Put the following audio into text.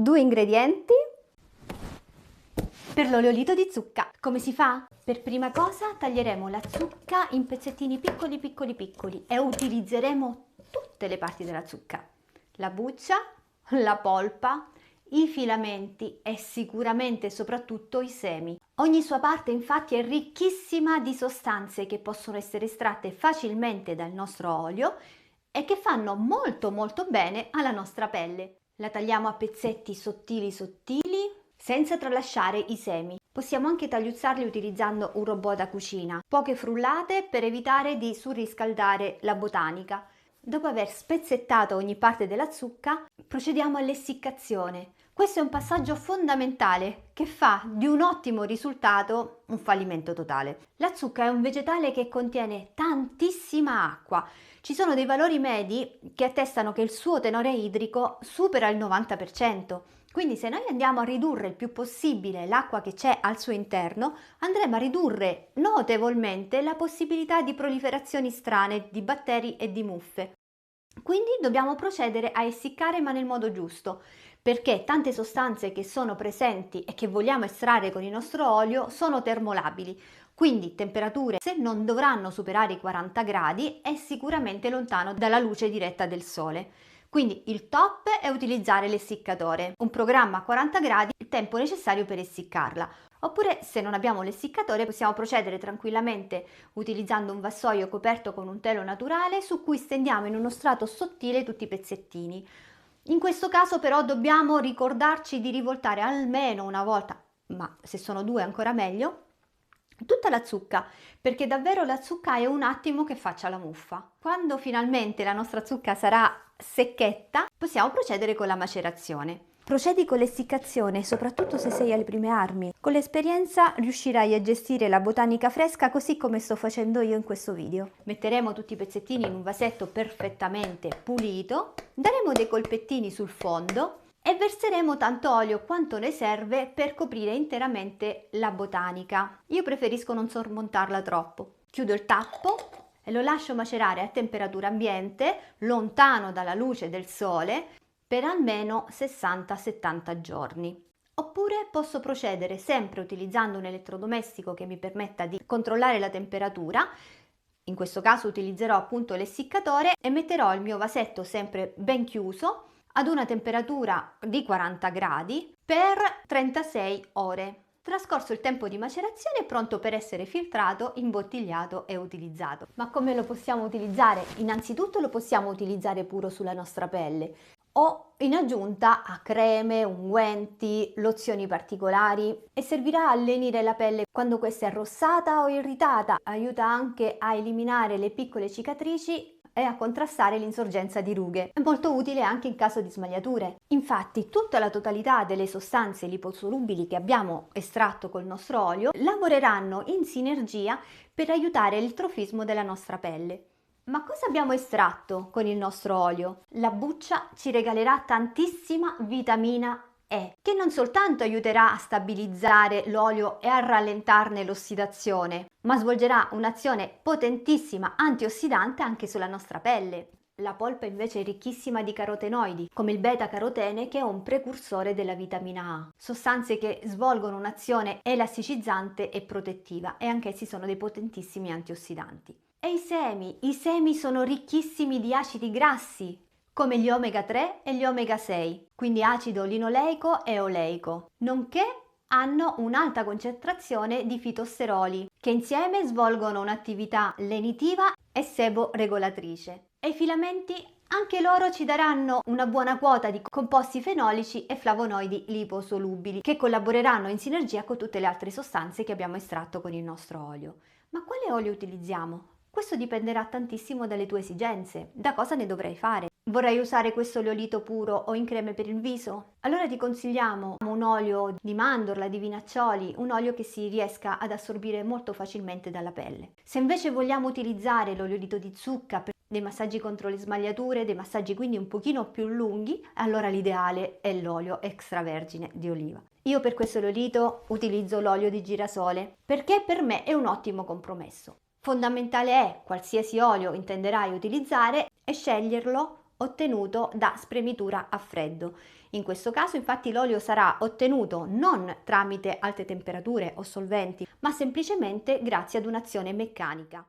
2 ingredienti per l'oleolito di zucca. Come si fa? Per prima cosa taglieremo la zucca in pezzettini piccoli piccoli piccoli e utilizzeremo tutte le parti della zucca: la buccia, la polpa, i filamenti e sicuramente e soprattutto i semi. Ogni sua parte infatti è ricchissima di sostanze che possono essere estratte facilmente dal nostro olio e che fanno molto molto bene alla nostra pelle. La tagliamo a pezzetti sottili sottili senza tralasciare i semi. Possiamo anche tagliuzzarli utilizzando un robot da cucina. Poche frullate per evitare di surriscaldare la botanica. Dopo aver spezzettato ogni parte della zucca, procediamo all'essiccazione. Questo è un passaggio fondamentale che fa di un ottimo risultato un fallimento totale. La zucca è un vegetale che contiene tantissima acqua. Ci sono dei valori medi che attestano che il suo tenore idrico supera il 90%. Quindi se noi andiamo a ridurre il più possibile l'acqua che c'è al suo interno, andremo a ridurre notevolmente la possibilità di proliferazioni strane di batteri e di muffe. Quindi dobbiamo procedere a essiccare, ma nel modo giusto, perché tante sostanze che sono presenti e che vogliamo estrarre con il nostro olio sono termolabili. Quindi temperature se non dovranno superare i 40 gradi e sicuramente lontano dalla luce diretta del sole. Quindi il top è utilizzare l'essiccatore, un programma a 40 gradi, il tempo necessario per essiccarla. Oppure se non abbiamo l'essiccatore possiamo procedere tranquillamente utilizzando un vassoio coperto con un telo naturale su cui stendiamo in uno strato sottile tutti i pezzettini. In questo caso però dobbiamo ricordarci di rivoltare almeno una volta, ma se sono 2 ancora meglio, tutta la zucca, perché davvero la zucca è un attimo che faccia la muffa. Quando finalmente la nostra zucca sarà secchetta, possiamo procedere con la macerazione. Procedi con l'essiccazione, soprattutto se sei alle prime armi. Con l'esperienza riuscirai a gestire la botanica fresca così come sto facendo io in questo video. Metteremo tutti i pezzettini in un vasetto perfettamente pulito, daremo dei colpettini sul fondo e verseremo tanto olio quanto ne serve per coprire interamente la botanica. Io preferisco non sormontarla troppo. Chiudo il tappo e lo lascio macerare a temperatura ambiente, lontano dalla luce del sole, per almeno 60-70 giorni. Oppure posso procedere sempre utilizzando un elettrodomestico che mi permetta di controllare la temperatura. In questo caso utilizzerò appunto l'essiccatore e metterò il mio vasetto sempre ben chiuso ad una temperatura di 40 gradi per 36 ore. Trascorso il tempo di macerazione è pronto per essere filtrato, imbottigliato e utilizzato. Ma come lo possiamo utilizzare? Innanzitutto lo possiamo utilizzare puro sulla nostra pelle o in aggiunta a creme, unguenti, lozioni particolari e servirà a lenire la pelle quando questa è arrossata o irritata. Aiuta anche a eliminare le piccole cicatrici e a contrastare l'insorgenza di rughe. È molto utile anche in caso di smagliature. Infatti, tutta la totalità delle sostanze liposolubili che abbiamo estratto col nostro olio lavoreranno in sinergia per aiutare il trofismo della nostra pelle. Ma cosa abbiamo estratto con il nostro olio? La buccia ci regalerà tantissima vitamina E, che non soltanto aiuterà a stabilizzare l'olio e a rallentarne l'ossidazione, ma svolgerà un'azione potentissima antiossidante anche sulla nostra pelle. La polpa invece è ricchissima di carotenoidi, come il beta-carotene che è un precursore della vitamina A, sostanze che svolgono un'azione elasticizzante e protettiva e anch'essi sono dei potentissimi antiossidanti. E i semi sono ricchissimi di acidi grassi, come gli omega 3 e gli omega 6, quindi acido linoleico e oleico, nonché hanno un'alta concentrazione di fitosteroli, che insieme svolgono un'attività lenitiva e sebo-regolatrice. E i filamenti anche loro ci daranno una buona quota di composti fenolici e flavonoidi liposolubili, che collaboreranno in sinergia con tutte le altre sostanze che abbiamo estratto con il nostro olio. Ma quale olio utilizziamo? Questo dipenderà tantissimo dalle tue esigenze. Da cosa ne dovrai fare? Vorrai usare questo oleolito puro o in creme per il viso? Allora ti consigliamo un olio di mandorla, di vinaccioli, un olio che si riesca ad assorbire molto facilmente dalla pelle. Se invece vogliamo utilizzare l'oleolito di zucca per dei massaggi contro le smagliature, dei massaggi quindi un pochino più lunghi, allora l'ideale è l'olio extravergine di oliva. Io per questo oleolito utilizzo l'olio di girasole perché per me è un ottimo compromesso. Fondamentale è, qualsiasi olio intenderai utilizzare, è sceglierlo ottenuto da spremitura a freddo. In questo caso infatti l'olio sarà ottenuto non tramite alte temperature o solventi, ma semplicemente grazie ad un'azione meccanica.